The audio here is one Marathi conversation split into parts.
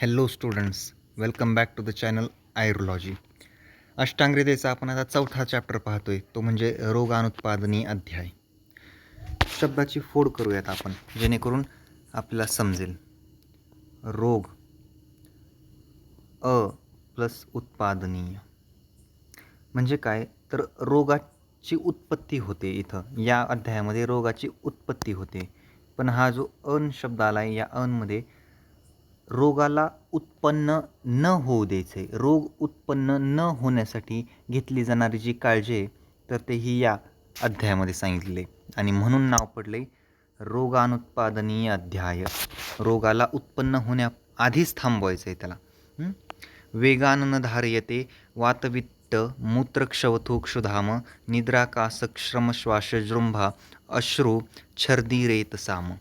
Hello students, welcome back to the channel Ayurlogy. अष्टांगहृदयेचा आपण आता चौथा चॅप्टर पाहतोय, तो म्हणजे रोगानुत्पादनी अध्याय. शब्दाची फोड करूयात आपण, जेणेकरून आपल्याला समजेल. रोग अ प्लस उत्पादनीय म्हणजे काय, तर रोगाची उत्पत्ती होते. इथं या अध्यायामध्ये रोगाची उत्पत्ती होते, पण हा जो अन शब्द आला आहे, या अनमध्ये रोगाला उत्पन्न न होऊ द्यायचे. रोग उत्पन्न न होण्यासाठी घेतली जाणारी जी काळजी आहे, तर ते ही या अध्यायामध्ये सांगितले आणि म्हणून नाव पडले रोगानुत्पादनीय अध्याय. रोगाला उत्पन्न होण्याआधीच थांबवायचं आहे त्याला. वेगान धार्यते वातवित्त मूत्रक्षवथो क्षुधाम निद्राकास श्रमश्वासजृंभा अश्रू छर्दीरेत साम.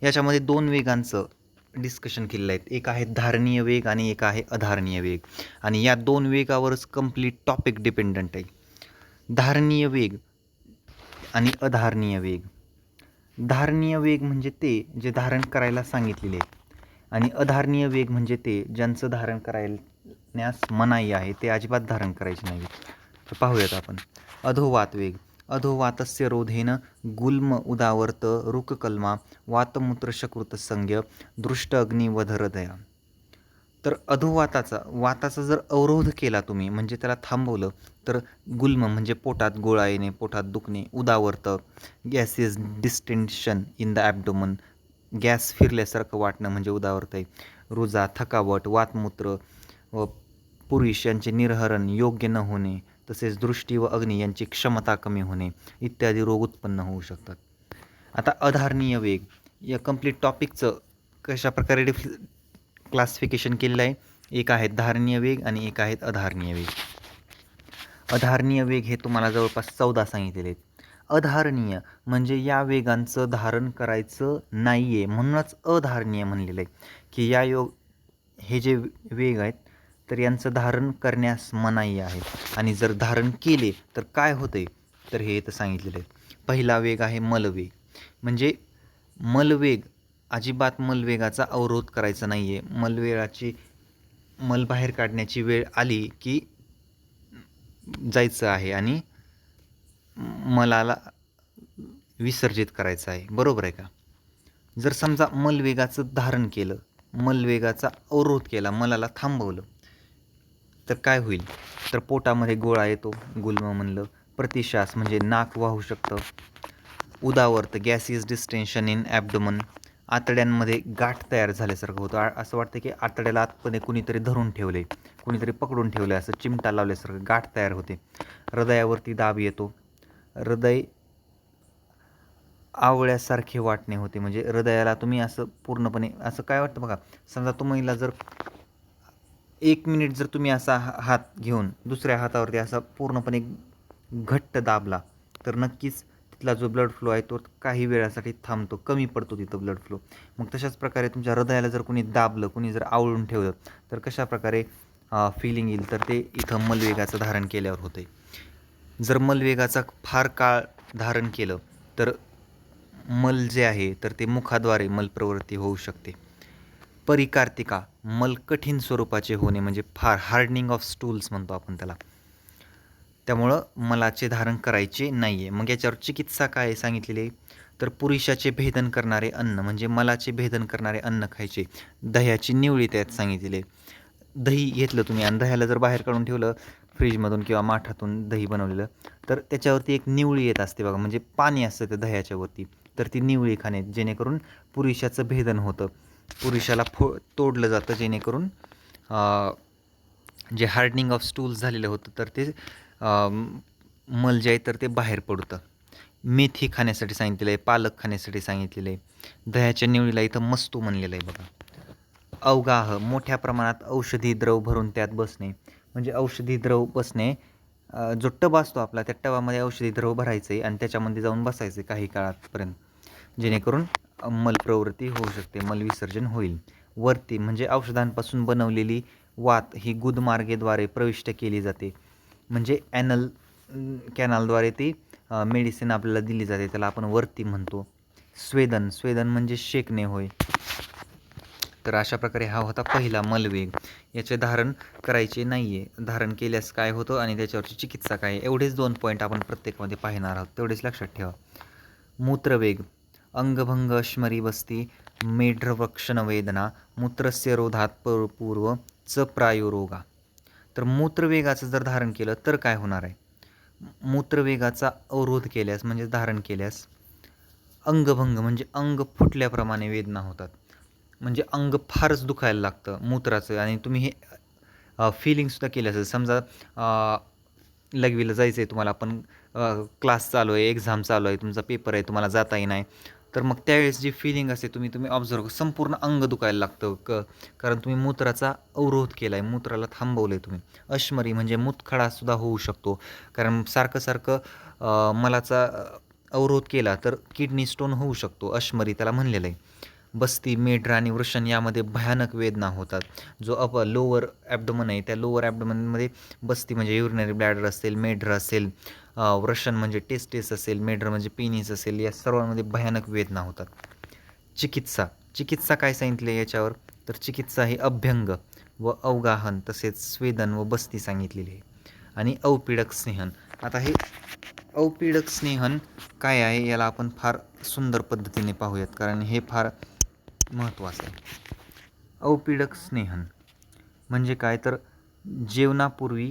याच्यामध्ये दोन वेगांचं डिस्कशन केलेलं आहे. एक आहे धारणीय वेग आणि एक आहे अधारणीय वेग, आणि या दोन वेगावरच कंप्लीट टॉपिक डिपेंडंट आहे. धारणीय वेग आणि अधारणीय वेग. धारणीय वेग म्हणजे ते जे धारण करायला सांगितलेले आहे, आणि अधारणीय वेग म्हणजे ते ज्यांचं धारण करण्यास मनाई आहे, ते अजिबात धारण करायचे नाही. तर पाहूयात आपण. अधोवात वेग. अधोवातस्य रोधेन गुल्म उदावर्त रुककल्मा वातमूत्रशकृतसंज्ञ दृष्ट अग्निवधहृदया. तर वाताचा जर अवरोध केला तुम्ही, म्हणजे त्याला थांबवलं, तर गुल्म म्हणजे पोटात गोळा येणे, पोटात दुखणे. उदावर्त गॅसेस डिस्टेन्शन इन द ॲब्डोमन, गॅस फिरल्यासारखं वाटणं म्हणजे उदावर्त आहे. रुजा, थकावट, वातमूत्र व पुरुष यांचे निर्हरण योग्य न होणे, तसेच दृष्टी व अग्नी यांची क्षमता कमी होणे इत्यादी रोग उत्पन्न होऊ शकतात. आता अधारणीय वेग या कंप्लीट टॉपिकचं कशाप्रकारे क्लासिफिकेशन केलेलं आहे. एक आहेत धारणीय वेग आणि एक आहेत अधारणीय वेग. अधारणीय वेग हे तुम्हाला जवळपास 14 सांगितलेले आहेत. अधारणीय म्हणजे या वेगांचं धारण करायचं नाही आहे, म्हणूनच अधारणीय म्हणलेलं आहे की हे जे वेग आहेत, तर यांचं धारण करण्यास मनाई आहे, आणि जर धारण केले तर काय होते, तर हे इथं सांगितलेलं आहे. पहिला वेग आहे मलवेग. म्हणजे मलवेग, अजिबात मलवेगाचा अवरोध करायचा नाही आहे. मल बाहेर काढण्याची वेळ आली की जायचं आहे आणि मलाला विसर्जित करायचं आहे. बरोबर आहे का? जर समजा मलवेगाचं धारण केलं, मलवेगाचा अवरोध केला, मलाला थांबवलं, तर काय होईल, तर पोटामध्ये गोळा येतो, गुल्म म्हणलं. प्रतिश्वास म्हणजे नाक वाहू शकतं. उदावर्त गॅसियस डिस्टेन्शन इन ॲब्डोमन, आतड्यांमध्ये गाठ तयार झाल्यासारखं होतं. असं वाटतं की आतड्याला आतमध्ये कुणीतरी धरून ठेवले, कुणीतरी पकडून ठेवले, असं चिमटा लावल्यासारखं गाठ तयार होते. हृदयावरती दाब येतो. हृदय आवळ्यासारखे वाटणे होते. म्हणजे हृदयाला तुम्ही असं पूर्णपणे असं काय वाटतं बघा, समजा तुम्हाला जर 1 मिनिट जर तुम्ही असा हात घेऊन दुसऱ्या हातावरती असा पूर्णपणे घट्ट दाबला, तर नक्कीच तिथला जो ब्लड फ्लो आहे तो काही वेळासाठी थांबतो, कमी पडतो तिथं ब्लड फ्लो. मग तशाच प्रकारे तुमच्या हृदयाला जर कोणी दाबलं, कोणी जर आवळून ठेवलं, तर कशा प्रकारे फिलिंग येईल, तर ते इथं मलवेगाचं धारण केल्यावर होते. जर मलवेगाचा फार काळ धारण केलं, तर मल जे आहे, तर ते मुखाद्वारे मलप्रवृत्ती होऊ शकते. परिकार्तिका, मल कठीण स्वरूपाचे होणे, म्हणजे फार हार्डनिंग ऑफ स्टूल्स म्हणतो आपण त्याला. त्यामुळं मलाचे धारण करायचे नाही आहे. मग याच्यावर चिकित्सा काय सांगितलेली, तर पुरुषाचे भेदन करणारे अन्न, म्हणजे मलाचे भेदन करणारे अन्न खायचे. दह्याची निवळी त्यात सांगितलेली आहे. दही घेतलं तुम्ही आणि दह्याला जर बाहेर काढून ठेवलं फ्रीजमधून किंवा माठातून दही बनवलेलं, तर त्याच्यावरती एक निवळी येत असते बघा, म्हणजे पाणी असतं त्या दह्याच्यावरती, तर ती निवळी खाणे, जेणेकरून पुरुषाचं भेदन होतं. पुरुषाला तोडलं जातं, जेणेकरून जे हार्डनिंग ऑफ स्टूल्स झालेलं होतं, तर ते मल जे आहे तर ते बाहेर पडतं. मेथी खाण्यासाठी सांगितलेलं आहे, पालक खाण्यासाठी सांगितलेलं आहे. दह्याच्या निवळीला इथं मस्तू म्हणलेलं आहे बघा. अवगाह, मोठ्या प्रमाणात औषधी द्रव भरून त्यात बसणे, म्हणजे औषधी द्रव बसणे. जो टब असतो आपला, त्या टबामध्ये औषधी द्रव भरायचं आहे आणि त्याच्यामध्ये जाऊन बसायचं आहे काही काळापर्यंत, जेणेकरून मलप्रवृत्ती होऊ शकते, मलविसर्जन होईल. वर्ती म्हणजे औषधांपासून बनवलेली वात ही गुदमार्गेद्वारे प्रविष्ट केली जाते, म्हणजे ॲनल कॅनलद्वारे ती मेडिसिन आपल्याला दिली जाते, त्याला आपण वर्ती म्हणतो. स्वेदन म्हणजे शेकणे होय. तर अशा प्रकारे हा होता पहिला मलवेग. याचे धारण करायचे नाही आहे, धारण केल्यास काय होतं आणि त्याच्यावरची चिकित्सा काय, एवढेच 2 पॉईंट आपण प्रत्येकामध्ये पाहणार आहोत, तेवढेच लक्षात ठेवा. मूत्रवेग अंगभंग अश्मरी बस्ती मेढ्रवक्षणवेदना मूत्रस्य रोधात पूर्व च प्रायोरोगा. तर मूत्रवेगाचं जर धारण केलं तर काय होणार आहे? मूत्रवेगाचा अवरोध केल्यास म्हणजे धारण केल्यास अंगभंग म्हणजे अंग फुटल्याप्रमाणे वेदना होतात, म्हणजे अंग फारच दुखायला लागतं मूत्राचं. आणि तुम्ही हे फिलिंगसुद्धा केली असेल. समजा लघवीला जायचं आहे तुम्हाला, पण क्लास चालू आहे, एक्झाम चालू आहे, तुमचा पेपर आहे, तुम्हाला जाताही नाही, तर मग त्यावेळेस जी फिलिंग असते तुम्ही ऑब्झर्व, संपूर्ण अंग दुखायला लागतं कारण तुम्ही मूत्राचा अवरोध केला आहे, मूत्राला थांबवलं आहे तुम्ही. अश्मरी म्हणजे मूतखडासुद्धा होऊ शकतो, कारण सारखं सारखं मलाचा अवरोध केला तर किडनी स्टोन होऊ शकतो, अश्मरी त्याला म्हणलेलं आहे. बस्ती मेढ्र आणि वृषण यामध्ये भयानक वेदना होतात. जो लोअर ॲब्डोमन आहे, त्या लोअर ॲब्डोमनमध्ये बस्ती म्हणजे युरिनरी ब्लॅडर असेल, मेढ्र असेल, वृषण म्हणजे टेस्टिस असेल, मेढ्र म्हणजे पेनिस असेल, या सर्वांमध्ये भयानक वेदना होतात. चिकित्सा काय सांगितले याच्यावर? तर चिकित्सा ही अभ्यंग व अवगाहन तसेच स्वेदन व बस्ती सांगितलेली आहे. आणि औपीडक स्नेहन. आता हे औपीडक स्नेहन काय आहे याला आपण फार सुंदर पद्धतीने पाहूयात, कारण हे फार महत्त्वाचं आहे. औपीडक स्नेहन म्हणजे काय? तर जेवणापूर्वी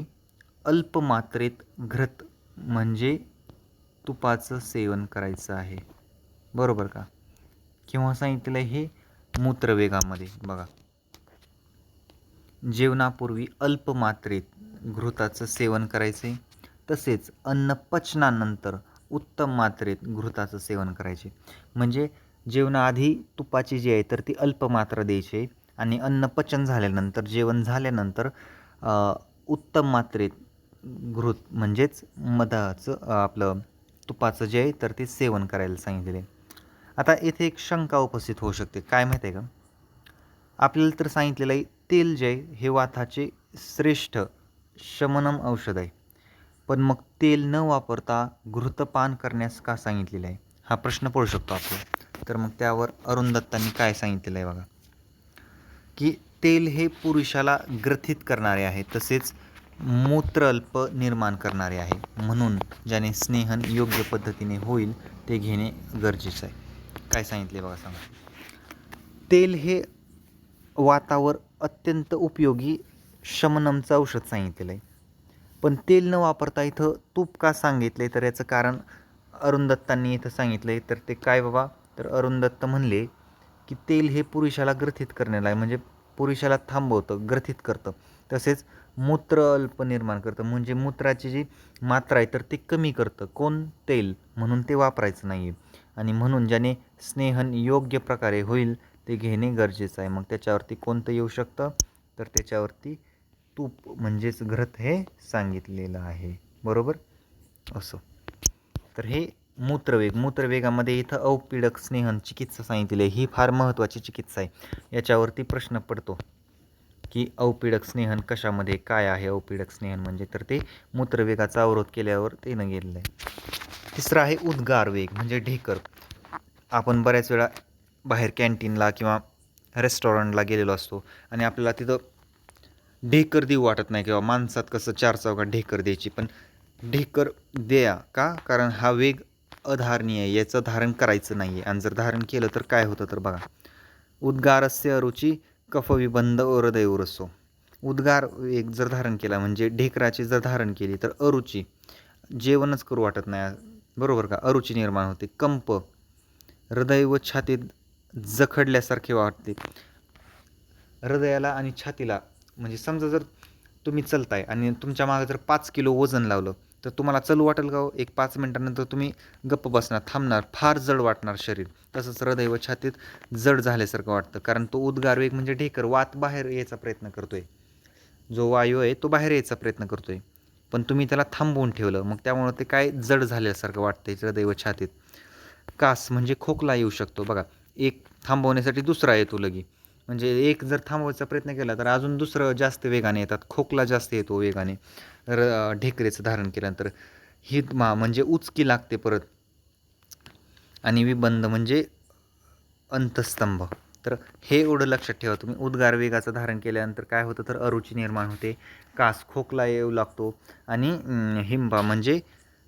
अल्प मात्रेत घृत म्हणजे तुपाचं सेवन करायचं आहे, बरोबर का? किंवा सांगितलं हे मूत्रवेगामध्ये बघा, जेवणापूर्वी अल्प मात्रेत घृताचं सेवन करायचे, तसेच अन्न पचनानंतर उत्तम मात्रेत घृताचं सेवन करायचे. म्हणजे जेवणाआधी तुपाची जी आहे तर ती अल्प मात्रा द्यायची आणि अन्न पचन झाल्यानंतर, जेवण झाल्यानंतर उत्तम मात्रेत घृत म्हणजेच मधाचं आपलं तुपाचं जे आहे तर ते सेवन करायला सांगितलेले. आता येथे एक शंका उपस्थित होऊ शकते, काय माहीत आहे का? आपल्याला तर सांगितलेलं आहे तेल जे आहे हे वाताचे श्रेष्ठ शमनम औषध आहे, पण मग तेल न वापरता घृतपान करण्यास का सांगितलेलं आहे, हा प्रश्न पडू शकतो आपल्याला. तर मग त्यावर अरुण दत्तांनी काय सांगितलेलं आहे बघा, की तेल हे पुरुषाला ग्रथित करणारे आहे, तसेच मूत्र अल्प निर्माण करणारे आहे, म्हणून ज्याने स्नेहन योग्य पद्धतीने होईल ते घेणे गरजेचं आहे. काय सांगितले बघा, सांगा. तेल हे वातावर अत्यंत उपयोगी शमनमचं औषध सांगितलेलं आहे, पण तेल न वापरता इथं तूप का सांगितले? तर याचं कारण अरुण दत्तांनी इथं सांगितलं आहे. तर ते काय बाबा? तर अरुण दत्त म्हणले की तेल हे पुरुषाला ग्रथित करण्याला आहे, म्हणजे पुरुषाला थांबवतं, ग्रथित करतं, तसेच मूत्र अल्प निर्माण करतं, म्हणजे मूत्राची जी मात्रा आहे तर ती कमी करतं. कोण? तेल. म्हणून ते वापरायचं नाही आहे. आणि म्हणून ज्याने स्नेहन योग्य प्रकारे होईल ते घेणे गरजेचं आहे. मग त्याच्यावरती कोणतं येऊ शकतं? तर त्याच्यावरती तूप म्हणजेच घृत हे सांगितलेलं आहे, बरोबर. असं तर हे मूत्रवेगामध्ये इथं औपीडक स्नेहन चिकित्सा सांगितलेली आहे. ही फार महत्त्वाची चिकित्सा आहे. याच्यावरती प्रश्न पडतो की औपीडक स्नेहन कशामध्ये, काय आहे औपीडक स्नेहन म्हणजे? तर ते मूत्रवेगाचा अवरोध केल्यावर ते न गेलेलं आहे. तिसरं आहे उद्गार वेग म्हणजे ढेकर. आपण बऱ्याच वेळा बाहेर कॅन्टीनला किंवा रेस्टॉरंटला गेलेलो असतो आणि आपल्याला तिथं ढेकर देऊ वाटत नाही, किंवा माणसात कसं चार चौघात ढेकर द्यायची, पण ढेकर द्या का? कारण हा वेग अधारणीय आहे, याचं धारण करायचं नाही आहे. आणि जर धारण केलं तर काय होतं? तर बघा, उद्गारस्य अरुची कफविबंध हृदयोरसो. उद्गार वेग जर धारण केला म्हणजे ढेकराची जर धारण केली तर अरुची, जेवणच करू वाटत नाही, बरोबर का? अरुची निर्माण होते, कंप, हृदय व छातीत जखडल्यासारखे वाटते. हृदयाला आणि छातीला, म्हणजे समजा जर तुम्ही चलताय आणि तुमच्या मागे जर 5 किलो वजन लावलं तर तुम्हाला चलू वाटेल का? एक 5 मिनटानंतर तुम्ही गप्प बसणार, थांबणार, फार जड वाटणार शरीर. तसंच हृदय व छातीत जड झाल्यासारखं वाटतं, कारण तो उद्गार वेग म्हणजे ढेकर, वात बाहेर यायचा प्रयत्न करतोय, जो वायू आहे तो बाहेर यायचा प्रयत्न करतोय, पण तुम्ही त्याला थांबवून ठेवलं, मग त्यामुळं ते काय जड झाल्यासारखं वाटतंय हृदय व छातीत. कास म्हणजे खोकला येऊ शकतो बघा, एक थांबवण्यासाठी दुसरा येतो लगी, म्हणजे एक जर थांबवायचा प्रयत्न केला तर अजून दुसरं जास्त वेगाने येतात, खोकला जास्त येतो वेगाने ढेकरेचं धारण केल्यानंतर. हितमा म्हणजे उचकी लागते परत, आणि विबंध म्हणजे अंतस्तंभ, तर हे एवढं लक्षात ठेवा तुम्ही. उद्गार वेगाचं धारण केल्यानंतर काय होतं तर अरुची निर्माण होते, कास खोकला येऊ लागतो आणि हिंबा म्हणजे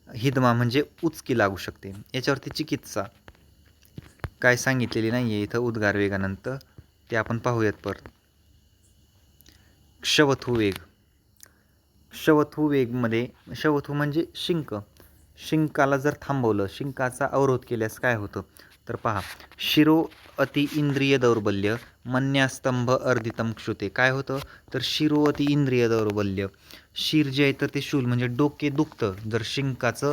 हिदमा म्हणजे उचकी लागू शकते. याच्यावरती चिकित्सा काय सांगितलेली नाही आहे इथं उद्गार वेगानंतर, ते आपण पाहूयात परत. क्षवथू वेग. क्षवथू वेगमध्ये क्षवथू म्हणजे शिंक. शिंकाला जर थांबवलं, शिंकाचा अवरोध केल्यास काय होतं तर पहा, शिरो अति इंद्रिय दौर्बल्य मन्यास्तंभ अर्धितम क्षुते. काय होतं तर शिरो अति इंद्रिय दौर्बल्य, शिर जे आहे तर ते शूल म्हणजे डोके दुखतं जर शिंकाचं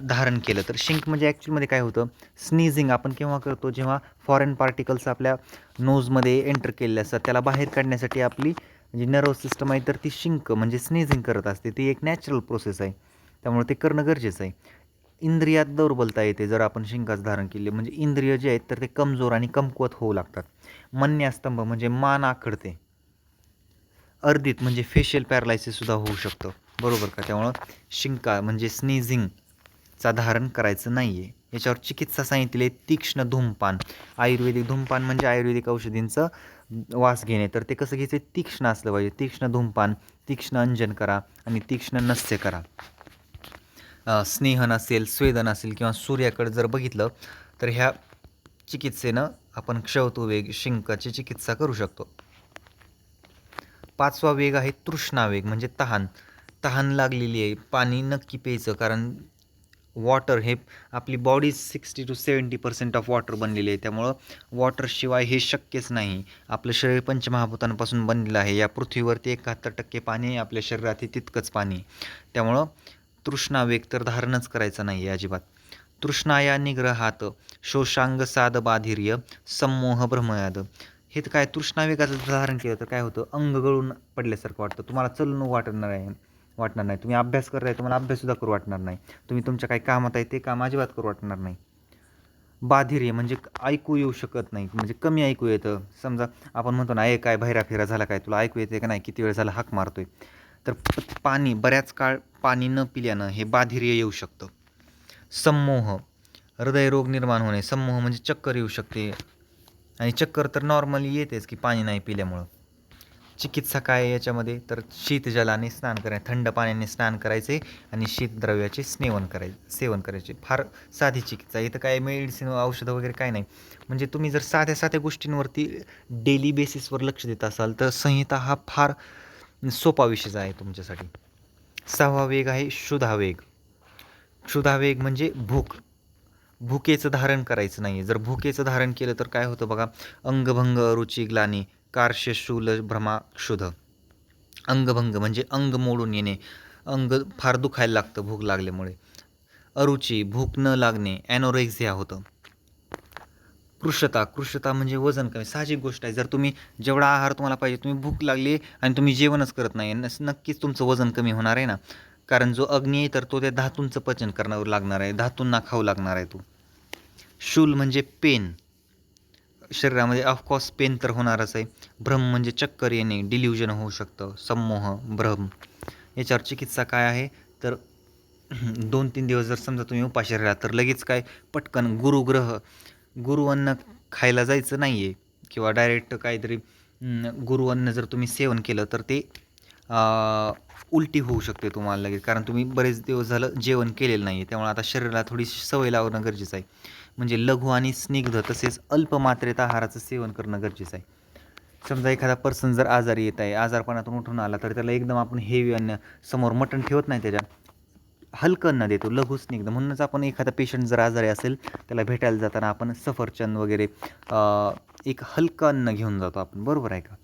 धारण केलं तर. शिंक म्हणजे ॲक्च्युअलमध्ये काय होतं, स्नीझिंग आपण केव्हा करतो जेव्हा फॉरेन पार्टिकल्स आपल्या नोजमध्ये एंटर केलेले असतात, त्याला बाहेर काढण्यासाठी आपली जी नर्वस सिस्टम आहे तर ती शिंक म्हणजे स्नीझिंग करत असते. ती एक नॅचरल प्रोसेस आहे, त्यामुळे ते करणं गरजेचं आहे. इंद्रियात दौर्बलता येते जर आपण शिंकाचं धारण केले, म्हणजे इंद्रिय जे आहेत तर ते कमजोर आणि कमकुवत होऊ लागतात. मन्यास्तंभ म्हणजे मान आखडते. अर्धित म्हणजे फेशियल पॅरालायसिससुद्धा होऊ शकतं, बरोबर का. त्यामुळं शिंका म्हणजे स्नीझिंगचा धारण करायचं नाही आहे. याच्यावर चिकित्सा सांगितली आहे तीक्ष्ण धूमपान. आयुर्वेदिक धूमपान म्हणजे आयुर्वेदिक औषधींचं वास घेणे, तर ते कसं घ्यायचं, तीक्ष्ण असलं पाहिजे. तीक्ष्ण धूमपान, तीक्ष्ण अंजन करा आणि तीक्ष्ण नस्य करा. स्नेहन असेल, स्वेदन असेल किंवा सूर्याकडे जर बघितलं तर ह्या चिकित्सेनं आपण क्षवथू वेग शिंकाची चिकित्सा करू शकतो. 5वा वेग आहे तृष्णावेग म्हणजे तहान. तहान लागलेली आहे, पाणी नक्की प्यायचं, कारण वॉटर हे आपली बॉडी 60 to 70% ऑफ वॉटर बनलेली आहे, त्यामुळं वॉटरशिवाय हे शक्यच नाही. आपलं शरीर पंचमहाभूतांपासून बनलेलं आहे. या पृथ्वीवरती 71% पाणी आहे, आपल्या शरीरात तितकंच पाणी. त्यामुळं तृष्णावेग तर धारणच करायचं नाही आहे अजिबात. तृष्णाया निग्रहात शोषांग साध बाधिर्य सम्मोह भ्रमयाद. हे तर काय, तृष्णावेगाचं धारण केलं तर काय होतं, अंग गळून पडल्यासारखं वाटतं, तुम्हाला चलून वाटणार नाही. तुम्ही अभ्यास करताय, तुम्हाला अभ्याससुद्धा करू वाटणार नाही. तुम्ही तुमच्या काही कामात आहे ते काम अजिबात करू वाटणार नाही. बाधिर्य म्हणजे ऐकू येऊ शकत नाही, म्हणजे कमी ऐकू येतं. समजा आपण म्हणतो ना, काय बाहेरा फिरा झाला काय, तुला ऐकू येते का नाही, किती वेळ झाला हाक मारतोय. तर पाणी बऱ्याच काळ पाणी न पिल्यानं हे बाधिर्य येऊ शकतं. सम्मोह हृदयरोग निर्माण होणे. सम्मोह म्हणजे चक्कर येऊ शकते, आणि चक्कर तर नॉर्मली येतेच की पाणी नाही पिल्यामुळं. चिकित्सा काय आहे याच्यामध्ये तर शीतजलाने स्नान करायचे, थंड पाण्याने स्नान करायचे आणि शीतद्रव्याचे सेवन करायचे. फार साधी चिकित्सा. इथं काय मेडिसिन औषधं वगैरे काय नाही. म्हणजे तुम्ही जर साध्या साध्या गोष्टींवरती डेली बेसिसवर लक्ष देत असाल तर संहिता हा फार सोपा विषय आहे तुमच्यासाठी. 6वा वेग आहे क्षुधावेग. क्षुधावेग म्हणजे भुकेचं धारण करायचं नाही. जर भुकेचं धारण केलं तर काय होतं बघा, अंगभंग रुची ग्लानी कार्श्य शूल भ्रमा क्षुध. अंगभंग म्हणजे अंग मोडून येणे, अंग फार दुखायला लागतं भूक लागल्यामुळे. अरुची भूक न लागणे, ॲनोरेक्झिया होतं. कृशता म्हणजे वजन कमी. साहजिक गोष्ट आहे, जर तुम्ही जेवढा आहार तुम्हाला पाहिजे, तुम्ही भूक लागली आणि तुम्ही जेवणच करत नाही, नक्कीच तुमचं वजन कमी होणार आहे ना, कारण जो अग्नी आहे तर तो त्या धातूंचं पचन करण्यावर लागणार आहे, धातूंना खाऊ लागणार आहे तो. शूल म्हणजे पेन, शरीरामध्ये ऑफकोर्स पेन तर होणारच आहे. भ्रम म्हणजे चक्कर येणे, डिल्युजन होऊ शकतं. सम्मोह भ्रम. याच्यावर चिकित्सा काय आहे तर 2-3 दिवस जर समजा तुम्ही उपाशी राहिला तर लगेच काय पटकन गुरुअन्न खायला जायचं नाही आहे, किंवा डायरेक्ट काहीतरी गुरुअन्न जर तुम्ही सेवन केलं तर ते उलटी होऊ शकते तुम्हाला लगेच, कारण तुम्ही बरेच दिवस झालं जेवण केलेलं नाही आहे. त्यामुळे आता शरीराला थोडीशी सवय लावणं गरजेचं आहे. म्हणजे लघु आणि स्निग्ध तसेच अल्प मात्रेत आहाराचं सेवन करणं गरजेचं आहे. समजा एखादा पर्सन जर आजारी येत आहे, आजारपणातून उठून आला, तर त्याला एकदम आपण हेवी अन्न समोर मटण ठेवत नाही, त्याच्या हलकं अन्न देतो, लघु स्निग्ध. म्हणूनच आपण एखादा पेशंट जर आजारी असेल त्याला भेटायला जाताना आपण सफरचंद वगैरे एक हलकं अन्न घेऊन जातो आपण, बरोबर आहे का.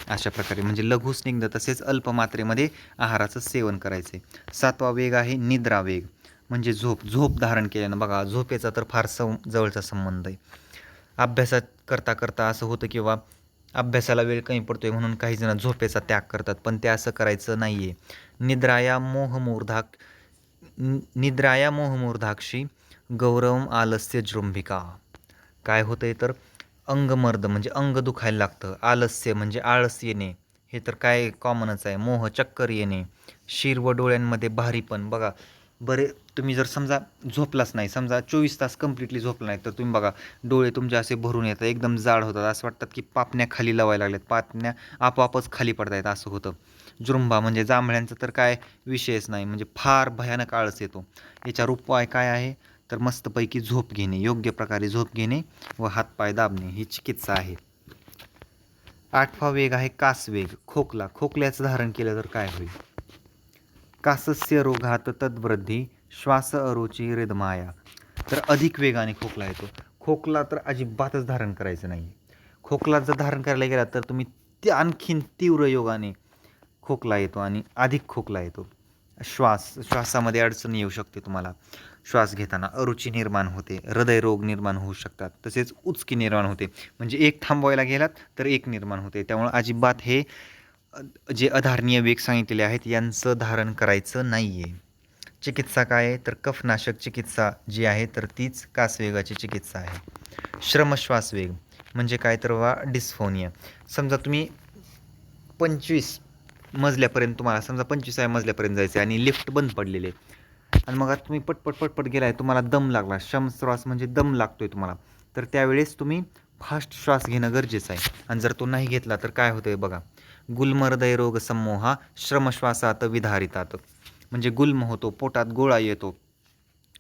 अशा प्रकारे म्हणजे लघु स्निग्ध तसेच अल्प मात्रेमध्ये आहाराचं सेवन करायचे. 7वा वेग आहे निद्रावेग म्हणजे झोप धारण केल्यानं. बघा, झोपेचा तर फार जवळचा संबंध आहे. अभ्यासात करता असं होतं, किंवा अभ्यासाला वेळ कमी पडतोय म्हणून काही जण झोपेचा त्याग करतात, पण ते असं करायचं नाही आहे. निद्राया मोहमूर्धाक्षी गौरवम आलस्य जृंभिका. काय होतंय तर अंगमर्द म्हणजे अंग दुखायला लागतं, आलस्य म्हणजे आळस येणे, हे तर काय कॉमनच आहे. मोह चक्कर येणे, शिर व डोळ्यांमध्ये भारीपण. बघा, तुम्ही जर समजा झोपलाच नाही, समजा 24 तास कंप्लिटली झोपला नाही, तर तुम्ही बघा डोळे तुमचे असे भरून येतात, एकदम जाड होतात, असं वाटतात की पापण्या खाली लावायला लागल्यात, पापण्या आपोआपच खाली पडत आहेत, असं होतं. जृंभा म्हणजे जांभळ्यांचं तर काय विषयच नाही, म्हणजे फार भयानक आळस येतो. याच्यावर उपाय काय आहे, तर मस्तपैकी झोप घेणे, योग्य प्रकारे झोप घेणे व हातपाय दाबणे ही चिकित्सा आहे. 8वा वेग आहे कासवेग, खोकला. खोकल्याचं धारण केलं तर काय होईल? कासस्य रोगात तद्वृद्धी श्वास अरुची हृदमाया. तर अधिक वेगाने खोकला येतो. खोकला तर अजिबातच धारण करायचं नाही. खोकला जर धारण करायला गेला तर तुम्ही ते आणखीन तीव्र योगाने खोकला येतो आणि अधिक खोकला येतो. श्वासामध्ये अडचण येऊ शकते तुम्हाला. श्वास घेताना अरुची निर्माण होते, हृदयरोग निर्माण होऊ शकतात, तसेच उचकी निर्माण होते. म्हणजे एक थांबवायला गेलात तर एक निर्माण होते. त्यामुळे अजिबात हे जे अधारणीय वेग सांगितलेले आहेत यांचं धारण करायचं नाही आहे. चिकित्सा काय आहे, तर कफनाशक चिकित्सा जी आहे तर तीच कासवेगाची चिकित्सा आहे. श्रमश्वास वेग म्हणजे काय, तर वा डिस्फोनिया. समजा तुम्ही 25 मजल्यापर्यंत, तुम्हाला समजा 25व्या मजल्यापर्यंत जायचं आहे आणि लिफ्ट बंद पडलेले आणि मग आता तुम्ही पटपट गेलाय, तुम्हाला दम लागला, श्वास म्हणजे दम लागतोय तुम्हाला, तर त्यावेळेस तुम्ही फास्ट श्वास घेणं गरजेचं आहे. आणि जर तो नाही घेतला तर काय होतंय बघा, गुल्म हृदयरोग समूहा श्रमश्वासात विधारितात. म्हणजे गुल्म होतो, पोटात गोळा येतो,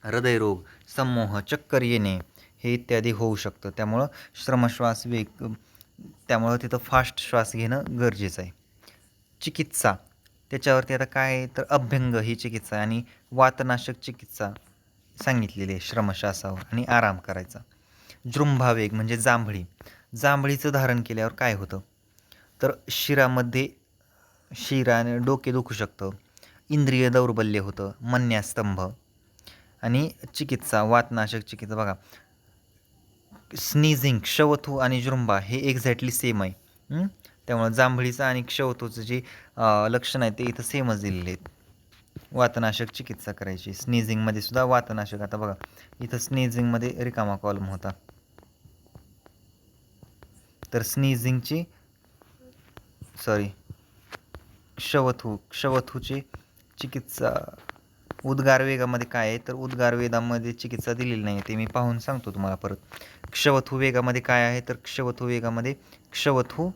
हृदयरोग, समूह, चक्कर येणे हे इत्यादी होऊ शकतं. त्यामुळं श्रमश्वास वेग, त्यामुळं तिथं फास्ट श्वास घेणं गरजेचं आहे. चिकित्सा त्याच्यावरती आता काय आहे, तर अभ्यंग ही चिकित्सा आणि वातनाशक चिकित्सा सांगितलेली आहे श्रमश्वासावर आणि आराम करायचा. जृंभावेग म्हणजे जांभळी. जांभळीचं धारण केल्यावर काय होतं, तर शिरामध्ये शिराने डोके दुखू शकतं, इंद्रिय दौर्बल्य होतं, मन्यास्तंभ. आणि चिकित्सा वातनाशक चिकित्सा बघा, स्नीझिंग, क्षवथू आणि जृंभा हे एक्झॅक्टली सेम आहे. त्यामुळे जांभळीचं आणि क्षवथूचं जे लक्षण आहे ते इथं सेमच दिलेले आहेत. वातनाशक चिकित्सा करायची. स्नीझिंगमध्ये सुद्धा वातनाशक, आता बघा इथं स्नीझिंगमध्ये रिकामा कॉलम होता, तर स्नीझिंगची क्षवथूची चिकित्सा. उद्गार वेगामध्ये काय आहे, तर उद्गार वेगामध्ये चिकित्सा दिलेली नाही, ते मी पाहून सांगतो तुम्हाला परत. क्षवथू वेगामध्ये काय आहे, तर क्षवथू वेगामध्ये क्षवथू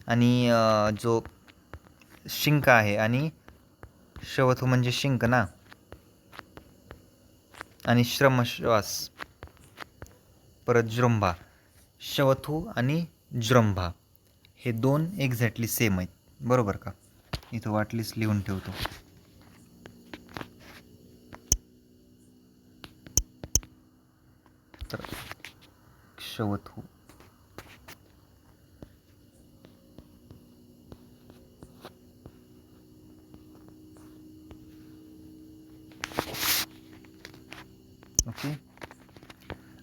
आणि जो शिंक आहे, आणि क्षवथू म्हणजे शिंक ना, आणि श्रमश्वास, परत जृंभा. क्षवथू आणि जृंभा हे दोन एक्झॅक्टली सेम आहेत, बरोबर का? इथं वाटलीच लिहून ठेवतो. तर क्षवथू ओके.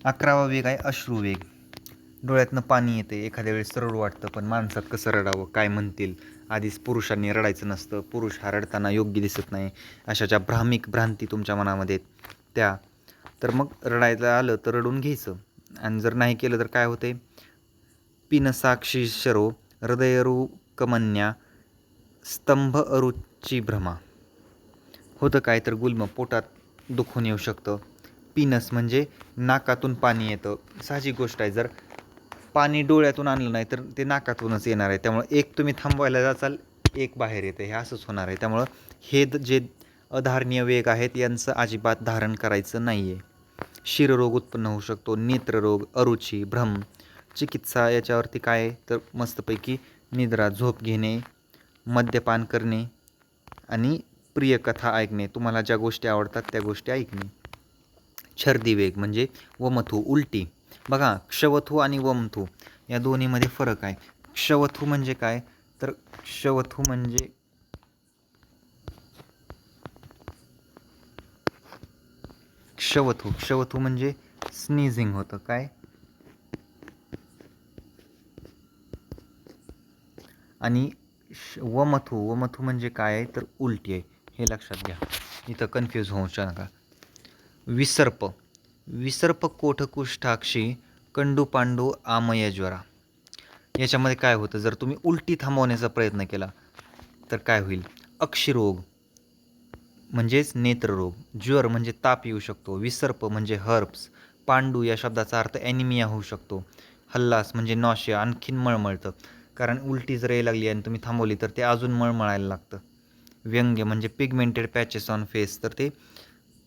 11वा वेग आहे अश्रुवेग. डोळ्यातनं पाणी येते, एखाद्या वेळेस रडू वाटतं, पण माणसात कसं रडावं, काय म्हणतील, आधीच पुरुषांनी रडायचं नसतं, पुरुष हा रडताना योग्य दिसत नाही, अशा ज्या भ्रांती तुमच्या मनामध्ये त्या, तर मग रडायला आलं तर रडून घ्यायचं. आणि जर नाही केलं तर काय होते, पिनसाक्षी शरो हृदयरुकमन्या स्तंभ अरुची भ्रमा. होतं काय, तर गुल्म, पोटात दुखून येऊ शकतं. पिनस म्हणजे नाकातून पाणी येतं, साहजिक गोष्ट आहे. जर पाणी डोळ्यातून आणलं नाही तर ते नाकातूनच येणार आहे. त्यामुळे एक तुम्ही थांबवायला जाचाल, एक बाहेर येतं, हे असंच होणार आहे. त्यामुळं हे जे अधारणीय वेग आहेत यांचं अजिबात धारण करायचं नाही आहे. शिररोग उत्पन्न होऊ शकतो, नेत्ररोग, अरुची, भ्रम. चिकित्सा याच्यावरती काय आहे, तर मस्तपैकी निद्रा, झोप घेणे, मद्यपान करणे आणि प्रिय कथा ऐकणे, तुम्हाला ज्या गोष्टी आवडतात त्या गोष्टी ऐकणे. छर्दी वेग म्हणजे वमथू, उलटी. बघा, क्षवथू आणि वमथू या दोन्हीमध्ये फरक आहे. क्षवथू म्हणजे काय, तर क्षवथू म्हणजे क्षवथू म्हणजे स्नीझिंग होतं काय, आणि वमथू म्हणजे काय आहे, तर उलटी आहे. हे लक्षात घ्या, इथं कन्फ्यूज होऊ नका. विसर्प कोठकुष्ठाक्षी कंडू पांडू आमय ज्वरा. याच्यामध्ये काय होतं, जर तुम्ही उलटी थांबवण्याचा प्रयत्न केला तर काय होईल, अक्षिरोग, म्हणजेच नेत्ररोग, ज्वर म्हणजे ताप येऊ शकतो, विसर्प म्हणजे हर्ब्स, पांडू या शब्दाचा अर्थ ॲनिमिया होऊ शकतो, हल्लास म्हणजे नॉशिया आणखीन मळमळतं, कारण उलटी जर यायला लागली आणि तुम्ही थांबवली तर ते अजून मळमळायला लागतं. व्यंग्य म्हणजे पिगमेंटेड पॅचेस ऑन फेस, तर ते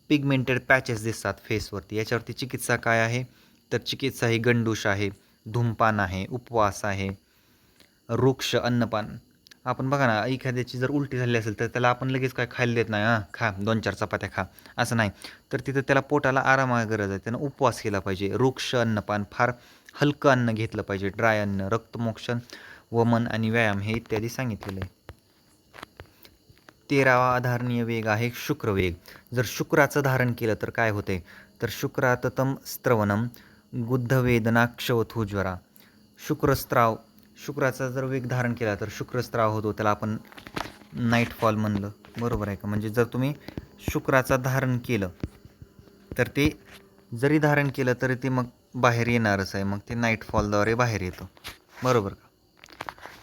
पिगमेंटेड पॅचेस दिसतात फेसवरती. याच्यावरती चिकित्सा काय आहे, तर चिकित्सा ही गंडूश आहे, धूमपान आहे, उपवास आहे, वृक्ष अन्नपान. आपण बघा ना, एखाद्याची जर उलटी झाली असेल तर त्याला आपण लगेच काय खायला देत नाही, हां खा 2-4 चपात्या खा, असं नाही. तर तिथं त्याला पोटाला आरामाची गरज आहे, त्यानं उपवास केला पाहिजे. वृक्ष अन्नपान, फार हलकं अन्न घेतलं पाहिजे, ड्राय अन्न, रक्तमोक्षण, वमन आणि व्यायाम हे इत्यादी सांगितलेलं आहे. 13वा आधारणीय वेग आहे शुक्रवेग. जर शुक्राचं धारण केलं तर काय होते, तर शुक्राततम स्त्रवनम गुद्धवेदना क्षवथुज्वरा. शुक्रस्त्राव, शुक्राचा जर वेग धारण केला तर शुक्रस्त्राव होतो, त्याला आपण नाईटफॉल म्हणलं, बरोबर आहे का. म्हणजे जर तुम्ही शुक्राचा धारण केलं तर ते जरी धारण केलं तरी ते मग बाहेर येणारच आहे, मग ते नाईटफॉलद्वारे बाहेर येतं, बरोबर का.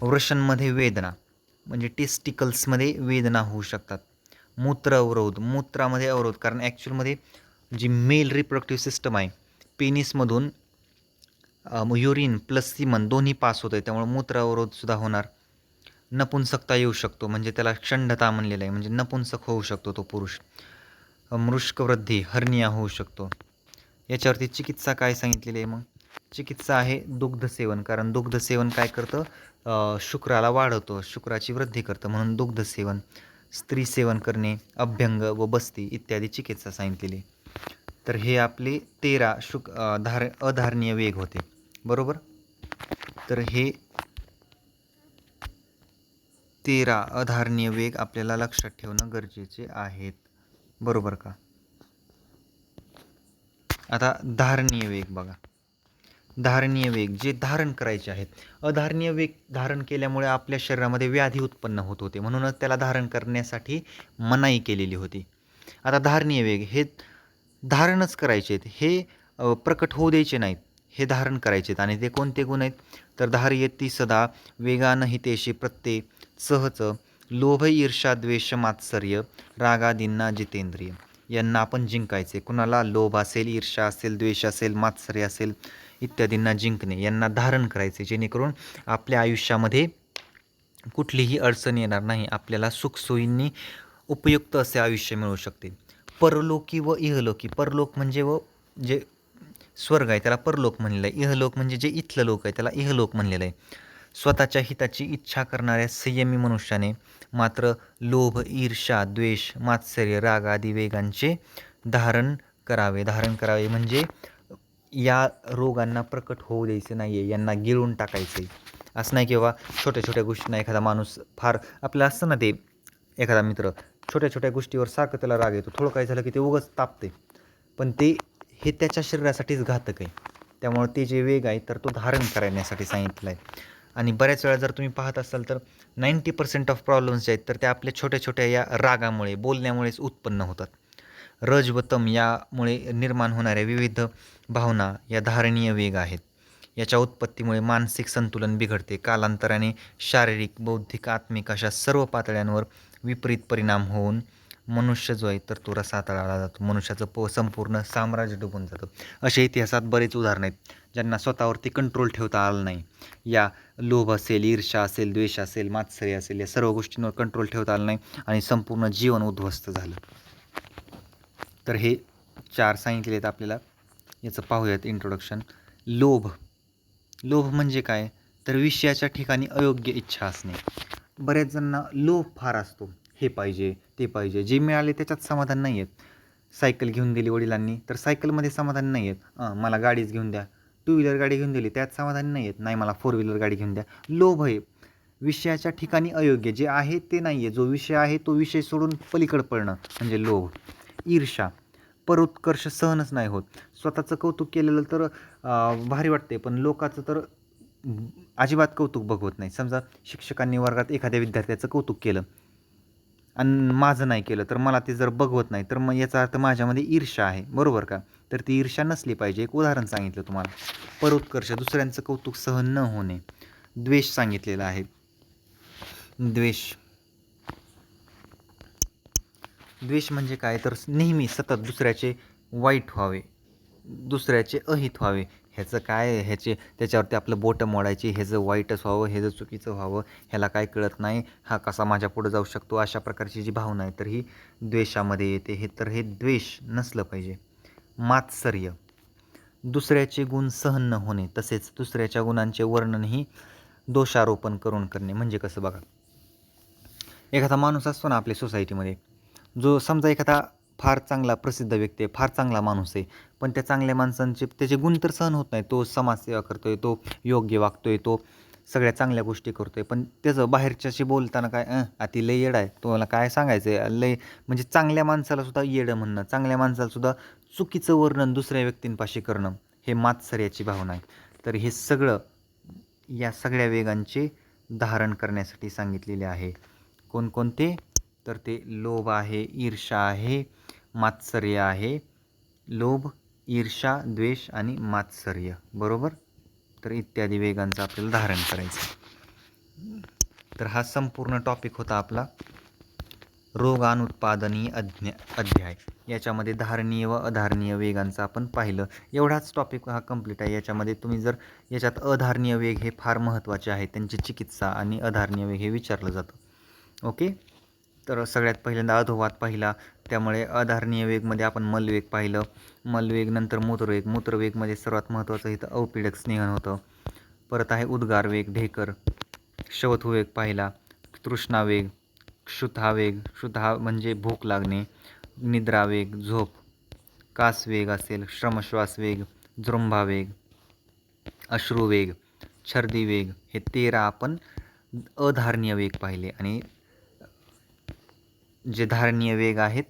वृषणमध्ये वेदना म्हणजे टेस्टिकल्समध्ये वेदना होऊ शकतात. मूत्र अवरोध, मूत्रामध्ये अवरोध, कारण ॲक्च्युअलमध्ये जी मेल रिप्रोडक्टिव्ह सिस्टम आहे, पेनिसमधून युरिन प्लस सीमन दोन्ही पास होतं आहे, त्यामुळे मूत्र अवरोधसुद्धा होणार. नपुंसकता येऊ शकतो, म्हणजे त्याला षंडता म्हणलेलं आहे, म्हणजे नपुंसक होऊ शकतो तो पुरुष. मृष्कवृद्धी, हर्निया होऊ शकतो. याच्यावरती चिकित्सा काय सांगितलेली आहे, मग चिकित्सा आहे दुग्धसेवन, कारण दुग्धसेवन काय करतं, शुक्राला वाढवतं, शुक्राची वृद्धी करतं, म्हणून दुग्धसेवन. स्त्री सेवन करणे, अभ्यंग व बस्ती इत्यादी चिकित्सा सांगितलेली. तर हे आपले 13 अधारणीय वेग होते, बरोबर. तर हे 13 अधारणीय वेग आपल्याला लक्षात ठेवणं गरजेचे आहेत, बरोबर का. आता धारणीय वेग बघा. धारणीय वेग जे धारण करायचे आहेत. अधारणीय वेग धारण केल्यामुळे आपल्या शरीरामध्ये व्याधी उत्पन्न होत होते, म्हणूनच त्याला धारण करण्यासाठी मनाई केलेली होती. आता धारणीय वेग हे धारणच करायचे आहेत, हे प्रकट होऊ द्यायचे नाहीत, हे धारण करायचे आहेत. आणि ते कोणते गुण आहेत, तर धारयती सदा वेगान हितेशी प्रत्यय सहच लोभ ईर्षा द्वेष मात्सर्य रागादींना जितेंद्रिय. यांना आपण जिंकायचे. कुणाला लोभ असेल, ईर्षा असेल, द्वेष असेल, मात्सर्य असेल इत्यादींना जिंकणे, यांना धारण करायचे, जेणेकरून आपल्या आयुष्यामध्ये कुठलीही अडचण येणार नाही, आपल्याला सुखसोयींनी उपयुक्त असे आयुष्य मिळू शकते. परलोकी व इहलोकी, परलोक म्हणजे व जे स्वर्ग आहे त्याला परलोक म्हणलेलं आहे, इहलोक म्हणजे जे इथलं लोक आहे त्याला इहलोक म्हणलेलं आहे. स्वतःच्या हिताची इच्छा करणाऱ्या संयमी मनुष्याने मात्र लोभ, ईर्षा, द्वेष, मात्सर्य, राग आदी वेगांचे धारण करावे. धारण करावे म्हणजे या रोगांना प्रकट होऊ द्यायचे नाही आहे, यांना गिळून टाकायचे. असं नाही की बाबा छोट्या छोट्या गोष्टींना एखादा माणूस फार आपलं असतं ना, ते एखादा मित्र छोट्या छोट्या गोष्टीवर सारखं त्याला राग येतो, थोडं काही झालं की ते उगाच तापते, पण ते हे त्याच्या शरीरासाठीच घातक आहे. त्यामुळे ते जे वेग आहे तर तो धारण करण्यासाठी सांगितलं आहे. आणि बऱ्याच वेळा जर तुम्ही पाहत असाल तर 90% ऑफ प्रॉब्लेम्स जे आहेत तर त्या आपल्या छोट्या छोट्या या रागामुळे, बोलण्यामुळेच उत्पन्न होतात. रज व तम यामुळे निर्माण होणाऱ्या विविध भावना या धारणीय वेग आहेत. याच्या उत्पत्तीमुळे मानसिक संतुलन बिघडते. कालांतराने शारीरिक, बौद्धिक, आत्मिक अशा सर्व पातळ्यांवर विपरीत परिणाम होऊन मनुष्य जो आहे तर तो रसातळाला जातो. मनुष्याचं संपूर्ण साम्राज्य डुबून जातं. असे इतिहासात बरेच उदाहरण आहेत ज्यांना स्वतःवरती कंट्रोल ठेवता आलं नाही. या लोभ असेल, ईर्षा असेल, द्वेष असेल, मात्सर्य असेल, या सर्व गोष्टींवर कंट्रोल ठेवता आलं नाही आणि संपूर्ण जीवन उद्ध्वस्त झालं. तर हे 4 सांगितले आहेत आपल्याला. याचं पाहूयात इंट्रोडक्शन. लोभ, लोभ म्हणजे काय, तर विषयाच्या ठिकाणी अयोग्य इच्छा असणे. बऱ्याच जणांना लोभ फार असतो, हे पाहिजे ते पाहिजे, जे मिळाले त्याच्यात समाधान नाही आहेत. सायकल घेऊन दिली वडिलांनी तर सायकलमध्ये समाधान नाही आहेत, मला गाडीच घेऊन द्या. टू व्हीलर गाडी घेऊन दिली त्यात समाधान नाही आहेत, नाही मला 4 व्हीलर गाडी घेऊन द्या. लोभ आहे विषयाच्या ठिकाणी अयोग्य, जे आहे ते नाही आहे, जो विषय आहे तो विषय सोडून पलीकडे पळणं म्हणजे लोभ. ईर्षा, परोत्कर्ष सहनच नाही होत. स्वतःचं कौतुक केलेलं तर भारी वाटते, पण लोकाचं तर अजिबात कौतुक बघवत नाही. समजा शिक्षकांनी वर्गात एखाद्या विद्यार्थ्याचं कौतुक केलं आणि माझं नाही केलं तर मला ते जर बघवत नाही तर मग याचा अर्थ माझ्यामध्ये ईर्षा आहे, बरोबर का. तर ती ईर्षा नसली पाहिजे. एक उदाहरण सांगितलं तुम्हाला. परोत्कर्ष, दुसऱ्यांचं कौतुक सहन न होणे. द्वेष सांगितलेला आहे. द्वेष, द्वेष म्हणजे काय तर नेहमी सतत दुसऱ्याचे वाईट व्हावे, दुसऱ्याचे अहित व्हावे. ह्याचं काय, त्याच्यावरती आपलं बोटं मोडायची, ह्याचं वाईटच व्हावं, ह्याचं चुकीचं व्हावं, ह्याला काय कळत नाही, हा कसा माझ्या पुढं जाऊ शकतो, अशा प्रकारची जी भावना आहे तर ही द्वेषामध्ये येते. हे द्वेष नसलं पाहिजे. मात्सर्य, दुसऱ्याचे गुण सहन न होणे, तसेच दुसऱ्याच्या गुणांचे वर्णनही दोषारोपण करून करणे. म्हणजे कसं बघा, एखादा माणूस असतो ना आपल्या सोसायटीमध्ये, जो समजा एखादा फार चांगला प्रसिद्ध व्यक्ती आहे, फार चांगला माणूस आहे, पण त्या चांगल्या माणसांचे त्याचे गुण तर सहन होत नाही. तो समाजसेवा करतोय, तो योग्य वागतोय, तो सगळ्या चांगल्या गोष्टी करतोय, पण त्याचं बाहेरच्याशी बोलताना काय अति लय येडं आहे, तुम्हाला काय सांगायचं आहे लय. म्हणजे चांगल्या माणसाला सुद्धा येडं म्हणणं, चांगल्या माणसाला सुद्धा चुकीचं वर्णन दुसऱ्या व्यक्तींपाशी करणं, हे मात्सर्याची भावना आहे. तर हे सगळं, या सगळ्या वेगांचे धारण करण्यासाठी सांगितलेले आहे. कोणकोणते तर ते लोभ आहे, ईर्ष्या आहे, मात्सर्य आहे. लोभ, ईर्ष्या, द्वेष आणि मात्सर्य, बरोबर. तर इत्यादी वेगांचं आपल्याला धारण करायचं. तर हा संपूर्ण टॉपिक होता आपला रोगानुत्पादनी अध्याय. याच्यामध्ये धारणीय व अधारणीय वेगांचं आपण पाहिलं. एवढाच टॉपिक हा कंप्लीट आहे. याच्यामध्ये तुम्ही जर याच्यात अधारणीय वेग हे फार महत्त्वाचे आहे, त्यांची चिकित्सा, आणि अधारणीय वेग हे विचारलं जातं. ओके. तर सगळ्यात पहिल्यांदा अधोवाद पाहिला, त्यामुळे अधारणीय वेगमध्ये आपण मलवेग पाहिलं. मलवेग नंतर मूत्रवेग. मूत्रवेगमध्ये सर्वात महत्त्वाचं इथं अवपीडक स्नेहन होतं. परत आहे उद्गार वेग, ढेकर. श्रवतवेग पाहिला. तृष्णावेग, क्षुधावेग, क्षुधा म्हणजे भूक लागणे. निद्रावेग, झोप. कासवेग असेल, श्रमश्वासवेग, जृंभावेग, अश्रुवेग, छर्दीवेग. हे 13 आपण अधारणीय वेग पाहिले. आणि जे धारणीय वेग आहेत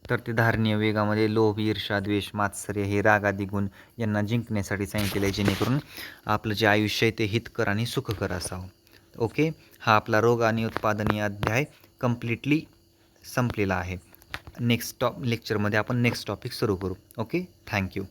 तर ते धारणीय वेगामध्ये लोभ, ईर्ष्या, द्वेष, मात्सर्य हे रागादी गुण यांना जिंकण्यासाठी सांगितलेलं आहे, जेणेकरून आपलं जे आयुष्य आहे ते हितकर आणि सुखकर असावं. ओके. हा आपला रोग आणि उत्पादनीय अध्याय कम्प्लिटली संपलेला आहे. नेक्स्ट लेक्चरमध्ये आपण नेक्स्ट टॉपिक सुरू करू. ओके. थँक्यू.